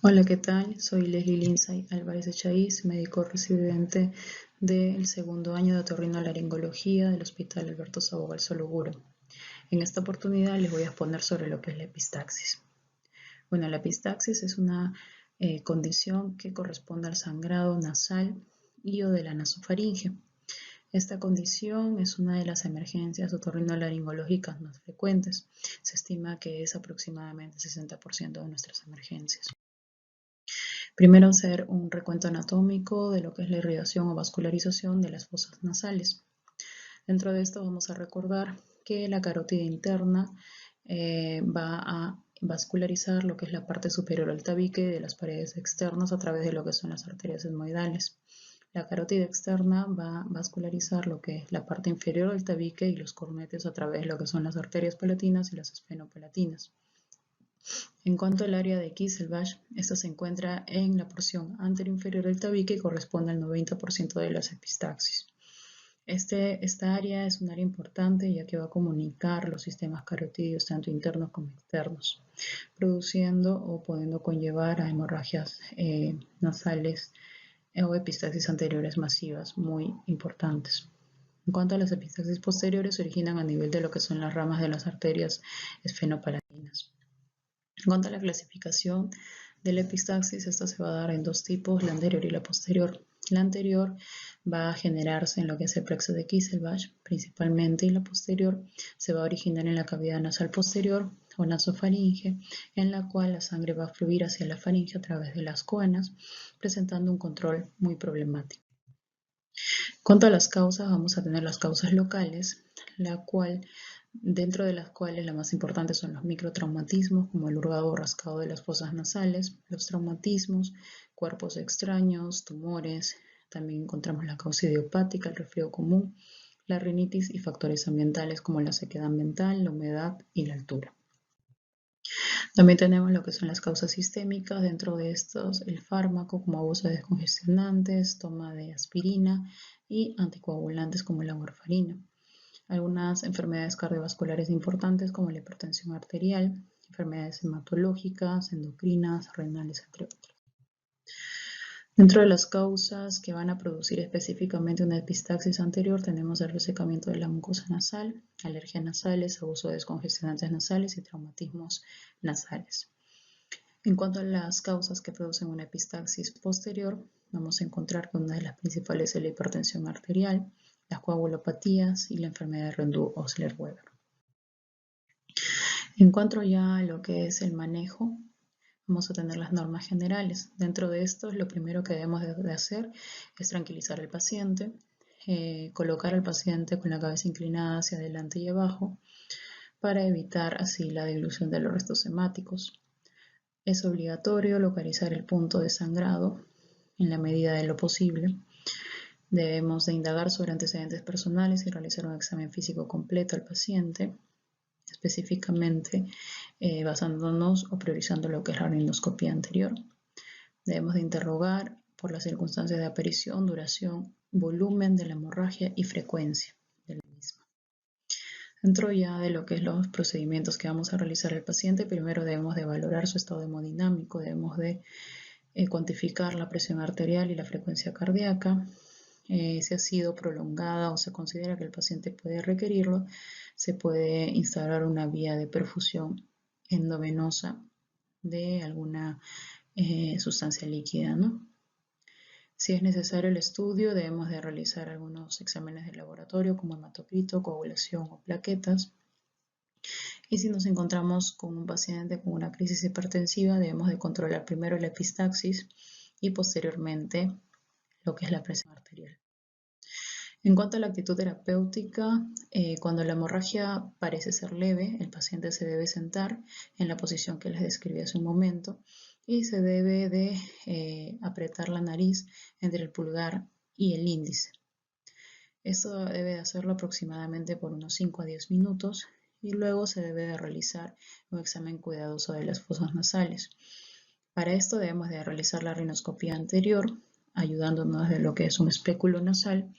Hola, ¿qué tal? Soy Leslie Lindsay Álvarez Echaíz, médico residente del segundo año de otorrinolaringología del Hospital Alberto Sabogal Sologuro. En esta oportunidad les voy a exponer sobre lo que es la epistaxis. Bueno, la epistaxis es una condición que corresponde al sangrado nasal y o de la nasofaringe. Esta condición es una de las emergencias otorrinolaringológicas más frecuentes. Se estima que es aproximadamente el 60% de nuestras emergencias. Primero hacer un recuento anatómico de lo que es la irrigación o vascularización de las fosas nasales. Dentro de esto vamos a recordar que la carótida interna va a vascularizar lo que es la parte superior del tabique de las paredes externas a través de lo que son las arterias etmoidales. La carótida externa va a vascularizar lo que es la parte inferior del tabique y los cornetes a través de lo que son las arterias palatinas y las esfenopalatinas. En cuanto al área de Kieselbach, esta se encuentra en la porción anteroinferior del tabique y corresponde al 90% de las epistaxis. Esta área es un área importante ya que va a comunicar los sistemas carotídeos tanto internos como externos, produciendo o pudiendo conllevar a hemorragias nasales o epistaxis anteriores masivas muy importantes. En cuanto a las epistaxis posteriores, se originan a nivel de lo que son las ramas de las arterias esfenopalatinas. En cuanto a la clasificación de la epistaxis, esta se va a dar en dos tipos, la anterior y la posterior. La anterior va a generarse en lo que es el plexo de Kieselbach principalmente, y la posterior se va a originar en la cavidad nasal posterior o nasofaringe, en la cual la sangre va a fluir hacia la faringe a través de las coanas, presentando un control muy problemático. En cuanto a las causas, vamos a tener las causas locales, dentro de las cuales la más importante son los microtraumatismos, como el hurgado o rascado de las fosas nasales, los traumatismos, cuerpos extraños, tumores. También encontramos la causa idiopática, el resfriado común, la rinitis y factores ambientales como la sequedad ambiental, la humedad y la altura. También tenemos lo que son las causas sistémicas, dentro de estos el fármaco como abuso de descongestionantes, toma de aspirina y anticoagulantes como la warfarina. Algunas enfermedades cardiovasculares importantes como la hipertensión arterial, enfermedades hematológicas, endocrinas, renales, entre otras. Dentro de las causas que van a producir específicamente una epistaxis anterior tenemos el resecamiento de la mucosa nasal, alergias nasales, abuso de descongestionantes nasales y traumatismos nasales. En cuanto a las causas que producen una epistaxis posterior, vamos a encontrar que una de las principales es la hipertensión arterial, las coagulopatías y la enfermedad de Rendu-Osler-Weber. En cuanto ya a lo que es el manejo, vamos a tener las normas generales. Dentro de esto, lo primero que debemos de hacer es tranquilizar al paciente, colocar al paciente con la cabeza inclinada hacia adelante y abajo para evitar así la dilución de los restos hemáticos. Es obligatorio localizar el punto de sangrado en la medida de lo posible. Debemos de indagar sobre antecedentes personales y realizar un examen físico completo al paciente, específicamente basándonos o priorizando lo que es la rinioscopía anterior. Debemos de interrogar por las circunstancias de aparición, duración, volumen de la hemorragia y frecuencia de la misma. Dentro ya de lo que es los procedimientos que vamos a realizar al paciente, primero debemos de valorar su estado hemodinámico, debemos de cuantificar la presión arterial y la frecuencia cardíaca. Si ha sido prolongada o se considera que el paciente puede requerirlo, se puede instaurar una vía de perfusión endovenosa de alguna sustancia líquida, ¿no? Si es necesario el estudio, debemos de realizar algunos exámenes de laboratorio como hematocrito, coagulación o plaquetas. Y si nos encontramos con un paciente con una crisis hipertensiva, debemos de controlar primero la epistaxis y posteriormente lo que es la presión arterial. En cuanto a la actitud terapéutica, cuando la hemorragia parece ser leve, el paciente se debe sentar en la posición que les describí hace un momento y se debe de apretar la nariz entre el pulgar y el índice. Esto debe de hacerlo aproximadamente por unos 5 a 10 minutos y luego se debe de realizar un examen cuidadoso de las fosas nasales. Para esto debemos de realizar la rinoscopía anterior, ayudándonos de lo que es un espéculo nasal,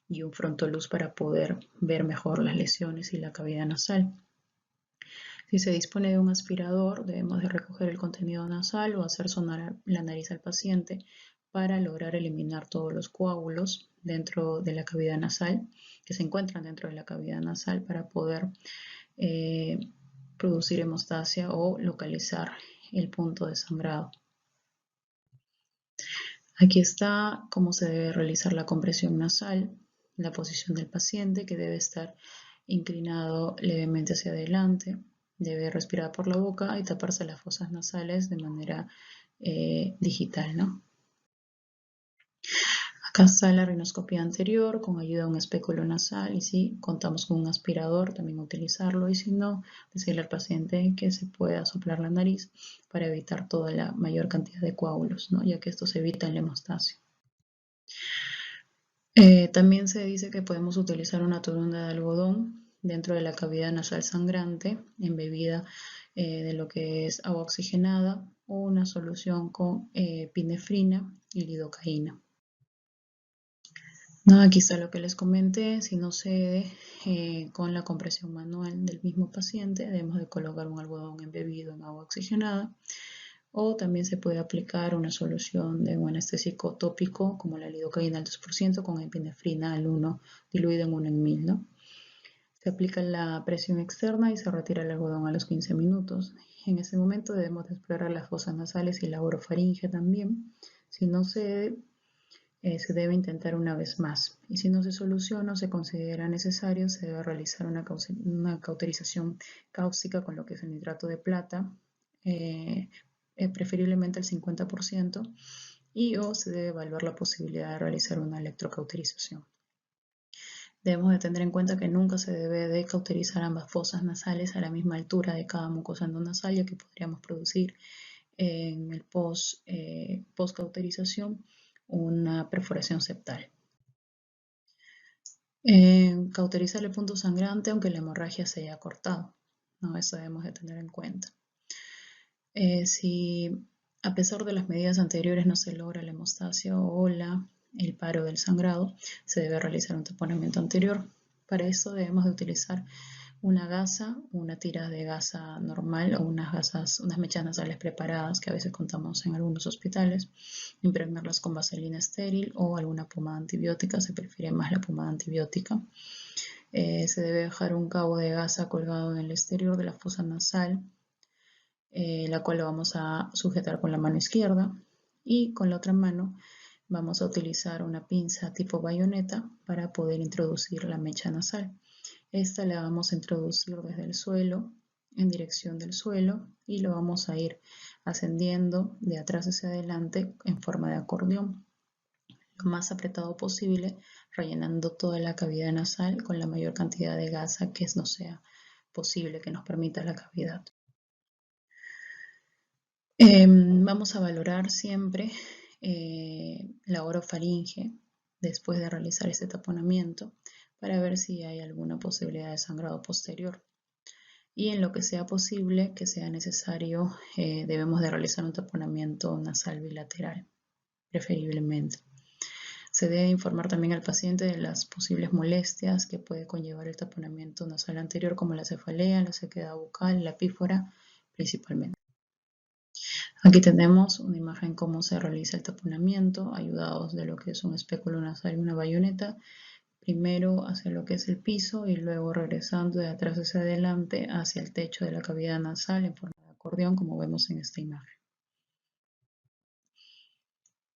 y un frontoluz para poder ver mejor las lesiones y la cavidad nasal. Si se dispone de un aspirador, debemos de recoger el contenido nasal o hacer sonar la nariz al paciente para lograr eliminar todos los coágulos dentro de la cavidad nasal, que se encuentran dentro de la cavidad nasal, para poder producir hemostasia o localizar el punto de sangrado. Aquí está cómo se debe realizar la compresión nasal, la posición del paciente, que debe estar inclinado levemente hacia adelante, debe respirar por la boca y taparse las fosas nasales de manera digital, ¿no? Acá está la rinoscopía anterior con ayuda de un espéculo nasal, y si contamos con un aspirador también utilizarlo, y si no, decirle al paciente que se pueda soplar la nariz para evitar toda la mayor cantidad de coágulos, ¿no? Ya que esto se evita en la hemostasia. También se dice que podemos utilizar una torunda de algodón dentro de la cavidad nasal sangrante, embebida de lo que es agua oxigenada, o una solución con epinefrina y lidocaína. No, aquí está lo que les comenté. Si no cede con la compresión manual del mismo paciente, debemos de colocar un algodón embebido en agua oxigenada, o también se puede aplicar una solución de un anestésico tópico como la lidocaína al 2% con epinefrina al 1 diluido en 1 en 1000, ¿no? Se aplica la presión externa y se retira el algodón a los 15 minutos. En ese momento debemos de explorar las fosas nasales y la orofaringe también. Si no cede, se debe intentar una vez más, y si no se soluciona o se considera necesario, se debe realizar una cauterización cáustica con lo que es el nitrato de plata, preferiblemente el 50%, y o se debe evaluar la posibilidad de realizar una electrocauterización. Debemos de tener en cuenta que nunca se debe de cauterizar ambas fosas nasales a la misma altura de cada mucosa endonasal, ya que podríamos producir en el post-cauterización una perforación septal. Cauterizar el punto sangrante aunque la hemorragia se haya cortado, ¿no? Eso debemos de tener en cuenta. Si a pesar de las medidas anteriores no se logra la hemostasia o el paro del sangrado, se debe realizar un taponamiento anterior. Para eso debemos de utilizar una gasa, una tira de gasa normal o unas mechas nasales preparadas que a veces contamos en algunos hospitales, impregnarlas con vaselina estéril o alguna pomada antibiótica, se prefiere más la pomada antibiótica. Se debe dejar un cabo de gasa colgado en el exterior de la fosa nasal, la cual lo vamos a sujetar con la mano izquierda, y con la otra mano vamos a utilizar una pinza tipo bayoneta para poder introducir la mecha nasal. Esta la vamos a introducir desde el suelo, en dirección del suelo, y lo vamos a ir ascendiendo de atrás hacia adelante en forma de acordeón, lo más apretado posible, rellenando toda la cavidad nasal con la mayor cantidad de gasa que nos sea posible, que nos permita la cavidad. Vamos a valorar siempre la orofaringe después de realizar este taponamiento para ver si hay alguna posibilidad de sangrado posterior. Y en lo que sea posible, que sea necesario, debemos de realizar un taponamiento nasal bilateral, preferiblemente. Se debe informar también al paciente de las posibles molestias que puede conllevar el taponamiento nasal anterior, como la cefalea, la sequedad bucal, la pífora, principalmente. Aquí tenemos una imagen cómo se realiza el taponamiento, ayudados de lo que es un espéculo nasal y una bayoneta. Primero hacia lo que es el piso y luego regresando de atrás hacia adelante hacia el techo de la cavidad nasal en forma de acordeón, como vemos en esta imagen.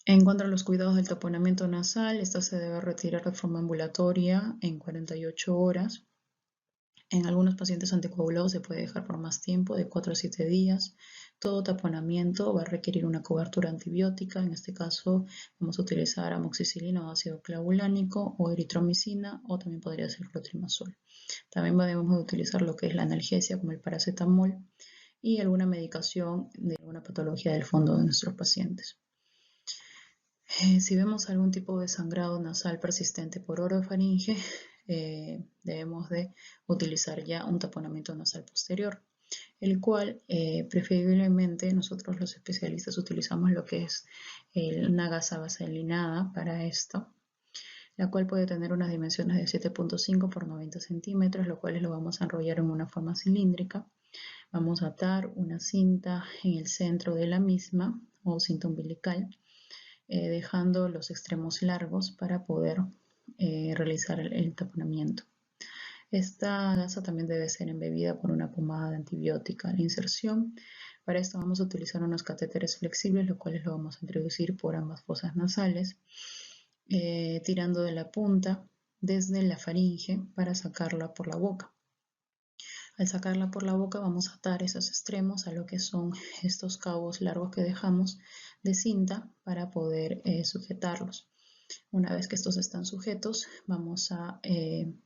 En cuanto a los cuidados del taponamiento nasal, esta se debe retirar de forma ambulatoria en 48 horas. En algunos pacientes anticoagulados se puede dejar por más tiempo, de 4 a 7 días. Todo taponamiento va a requerir una cobertura antibiótica. En este caso vamos a utilizar amoxicilina o ácido clavulánico o eritromicina, o también podría ser clotrimazol. También debemos utilizar lo que es la analgesia, como el paracetamol, y alguna medicación de alguna patología del fondo de nuestros pacientes. Si vemos algún tipo de sangrado nasal persistente por orofaringe, debemos de utilizar ya un taponamiento nasal posterior, el cual preferiblemente nosotros los especialistas utilizamos lo que es una gasa vaselinada para esto. la cual puede tener unas dimensiones de 7.5 por 90 centímetros, lo cual lo vamos a enrollar en una forma cilíndrica. Vamos a atar una cinta en el centro de la misma o cinta umbilical, dejando los extremos largos para poder realizar el taponamiento. Esta gasa también debe ser embebida por una pomada antibiótica. La inserción, para esto vamos a utilizar unos catéteres flexibles, los cuales lo vamos a introducir por ambas fosas nasales, tirando de la punta desde la faringe para sacarla por la boca. Al sacarla por la boca vamos a atar esos extremos a lo que son estos cabos largos que dejamos de cinta para poder sujetarlos. Una vez que estos están sujetos, vamos a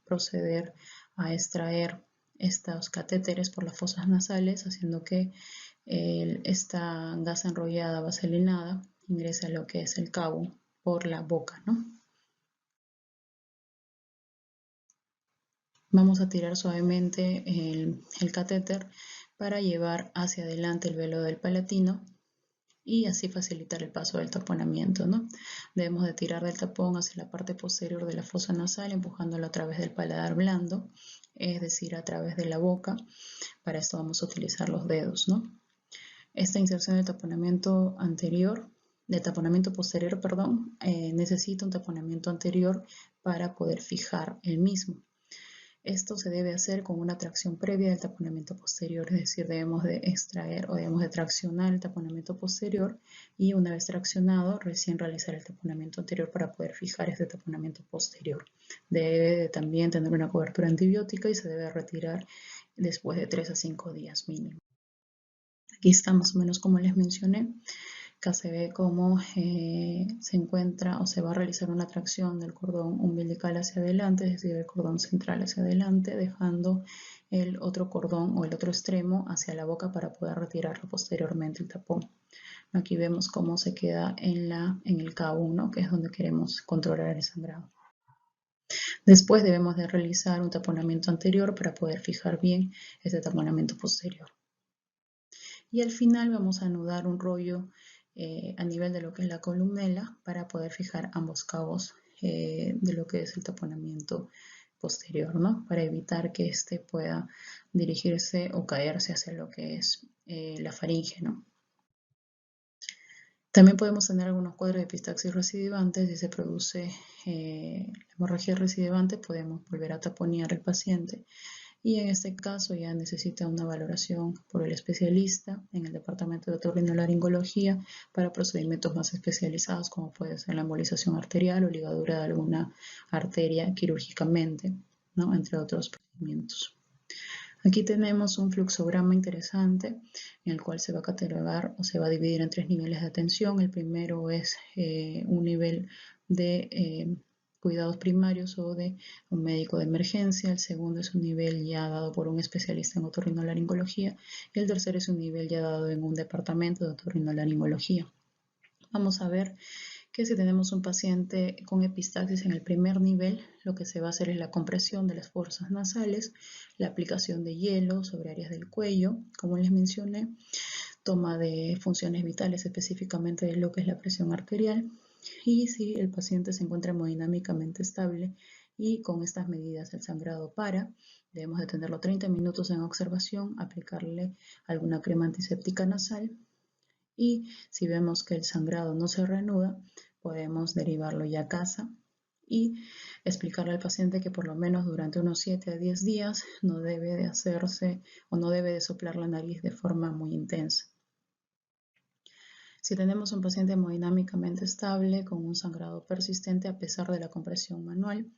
proceder a extraer estos catéteres por las fosas nasales, haciendo que esta gasa enrollada vaselinada ingrese a lo que es el cabo por la boca, ¿no? Vamos a tirar suavemente el catéter para llevar hacia adelante el velo del palatino y así facilitar el paso del taponamiento, ¿no? Debemos de tirar del tapón hacia la parte posterior de la fosa nasal, empujándolo a través del paladar blando, es decir, a través de la boca. Para esto vamos a utilizar los dedos, ¿no? Esta inserción del taponamiento posterior, necesita un taponamiento anterior para poder fijar el mismo. Esto se debe hacer con una tracción previa del taponamiento posterior, es decir, debemos de extraer o debemos de traccionar el taponamiento posterior y una vez traccionado, recién realizar el taponamiento anterior para poder fijar este taponamiento posterior. Debe de también tener una cobertura antibiótica y se debe retirar después de 3 a 5 días mínimo. Aquí está más o menos como les mencioné. Acá se ve cómo se encuentra o se va a realizar una tracción del cordón umbilical hacia adelante, es decir, el cordón central hacia adelante, dejando el otro cordón o el otro extremo hacia la boca para poder retirarlo posteriormente el tapón. Aquí vemos cómo se queda en el K1, que es donde queremos controlar el sangrado. Después debemos de realizar un taponamiento anterior para poder fijar bien este taponamiento posterior. Y al final vamos a anudar un rollo a nivel de lo que es la columela para poder fijar ambos cabos de lo que es el taponamiento posterior, ¿no? Para evitar que éste pueda dirigirse o caerse hacia lo que es la faringe, ¿no? También podemos tener algunos cuadros de epistaxis recidivantes. Si se produce la hemorragia recidivante, podemos volver a taponear al paciente. Y en este caso ya necesita una valoración por el especialista en el departamento de otorrinolaringología para procedimientos más especializados como puede ser la embolización arterial o ligadura de alguna arteria quirúrgicamente, ¿no? Entre otros procedimientos. Aquí tenemos un fluxograma interesante en el cual se va a catalogar o se va a dividir en 3 niveles de atención. El primero es un nivel de cuidados primarios o de un médico de emergencia. El segundo es un nivel ya dado por un especialista en otorrinolaringología. Y el tercero es un nivel ya dado en un departamento de otorrinolaringología. Vamos a ver que si tenemos un paciente con epistaxis en el primer nivel, lo que se va a hacer es la compresión de las fosas nasales, la aplicación de hielo sobre áreas del cuello, como les mencioné, toma de funciones vitales, específicamente de lo que es la presión arterial, y si el paciente se encuentra hemodinámicamente estable y con estas medidas el sangrado para, debemos de tenerlo 30 minutos en observación, aplicarle alguna crema antiséptica nasal, y si vemos que el sangrado no se reanuda, podemos derivarlo ya a casa y explicarle al paciente que por lo menos durante unos 7 a 10 días no debe de hacerse o no debe de soplar la nariz de forma muy intensa. Si tenemos un paciente hemodinámicamente estable con un sangrado persistente a pesar de la compresión manual,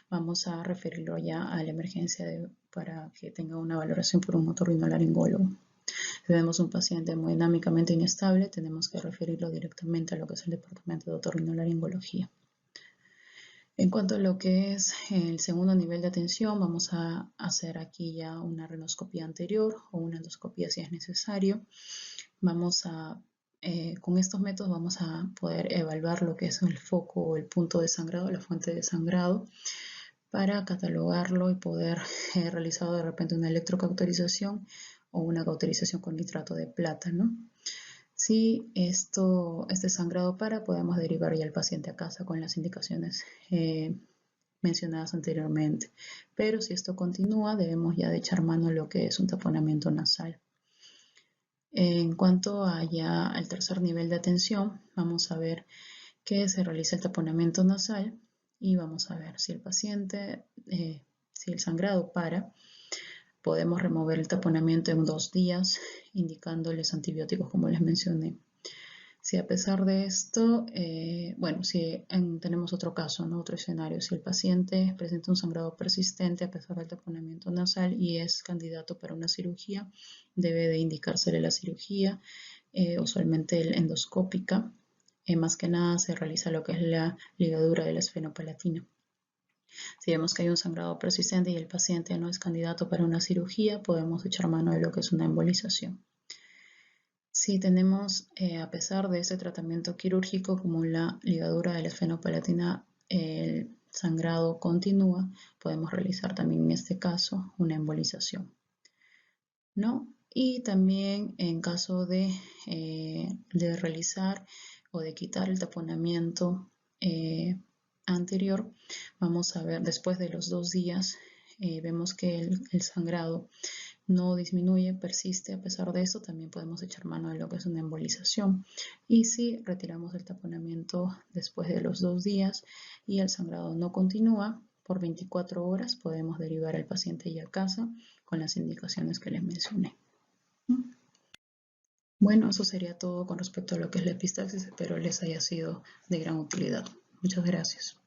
vamos a referirlo ya a la emergencia para que tenga una valoración por un otorrinolaringólogo. Si tenemos un paciente hemodinámicamente inestable, tenemos que referirlo directamente a lo que es el departamento de otorrinolaringología. En cuanto a lo que es el segundo nivel de atención, vamos a hacer aquí ya una rinoscopía anterior o una endoscopía si es necesario. Con estos métodos vamos a poder evaluar lo que es el foco o el punto de sangrado, la fuente de sangrado, para catalogarlo y poder realizar de repente una electrocauterización o una cauterización con nitrato de plata, ¿no? Si este sangrado para, podemos derivar ya al paciente a casa con las indicaciones mencionadas anteriormente. Pero si esto continúa, debemos ya de echar mano a lo que es un taponamiento nasal. En cuanto a ya al tercer nivel de atención, vamos a ver que se realiza el taponamiento nasal y vamos a ver si el paciente, si el sangrado para. Podemos remover el taponamiento en 2 días, indicándoles antibióticos como les mencioné. Si a pesar de esto, bueno, si tenemos otro caso, ¿no? Otro escenario, si el paciente presenta un sangrado persistente a pesar del taponamiento nasal y es candidato para una cirugía, debe de indicársele la cirugía, usualmente endoscópica. Más que nada se realiza lo que es la ligadura de la esfenopalatina. Si vemos que hay un sangrado persistente y el paciente no es candidato para una cirugía, podemos echar mano de lo que es una embolización. Si tenemos, a pesar de este tratamiento quirúrgico, como la ligadura de la esfenopalatina, el sangrado continúa, podemos realizar también en este caso una embolización, ¿no? Y también en caso de realizar o de quitar el taponamiento anterior, vamos a ver después de los 2 días, vemos que el sangrado no disminuye, persiste. A pesar de eso, también podemos echar mano de lo que es una embolización. Y si retiramos el taponamiento después de los 2 días y el sangrado no continúa, por 24 horas podemos derivar al paciente ya a casa con las indicaciones que les mencioné. Bueno, eso sería todo con respecto a lo que es la epistaxis. Espero les haya sido de gran utilidad. Muchas gracias.